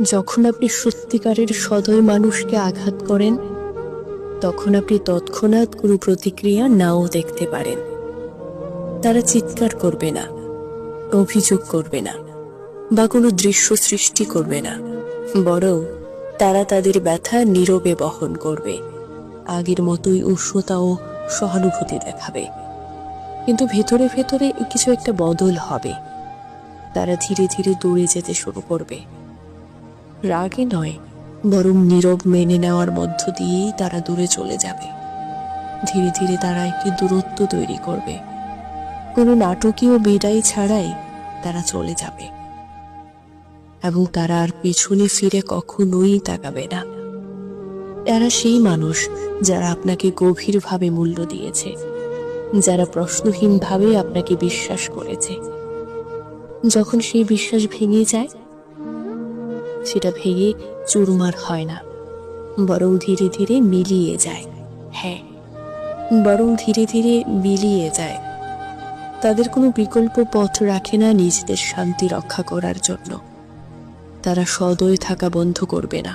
যখন আপনি সত্যিকারের সদয় মানুষকে আঘাত করেন, তখন আপনি তৎক্ষণাৎ কোনো প্রতিক্রিয়া নাও দেখতে পারেন। তারা চিৎকার করবে না, অভিযোগ করবে না, বা কোনো দৃশ্য সৃষ্টি করবে না। বরং তারা তাদের ব্যথা নীরবে বহন করবে, আগের মতোই উষ্ণতা ও সহানুভূতি দেখাবে। কিন্তু ভেতরে ভেতরে কিছু একটা বদল হবে। তারা ধীরে ধীরে দূরে যেতে শুরু করবে। রাগে নয়, বরং নীরব মেনে নেওয়ার মধ্য দিয়েই তারা দূরে চলে যাবে। ধীরে ধীরে তারা একটি দূরত্ব তৈরি করবে। কোনো নাটকীয় বিদায় ছাড়াই তারা চলে যাবে, এবং তারা আর পেছনে ফিরে কখনোই তাকাবে না। এরা সেই মানুষ যারা আপনাকে গভীরভাবে মূল্য দিয়েছে, যারা প্রশ্নহীনভাবে আপনাকে বিশ্বাস করেছে। যখন সেই বিশ্বাস ভেঙে যায়, সেটা ভেঙে চুরমার হয় না, বরং ধীরে ধীরে মিলিয়ে যায়। হ্যাঁ, বরং ধীরে ধীরে মিলিয়ে যায়। তাদের কোনো বিকল্প পথ রাখে না নিজেদের শান্তি রক্ষা করার জন্য। তারা সদয় থাকা বন্ধ করবে না,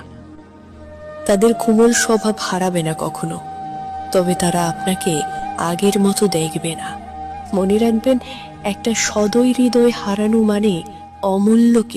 তাদের কোমল স্বভাব হারাবে না কখনো। তবে তারা আপনাকে আগের মতো দেখবে না। মনে রাখবেন, একটা সদয় হৃদয় হারানো মানে অমূল্য কিছু।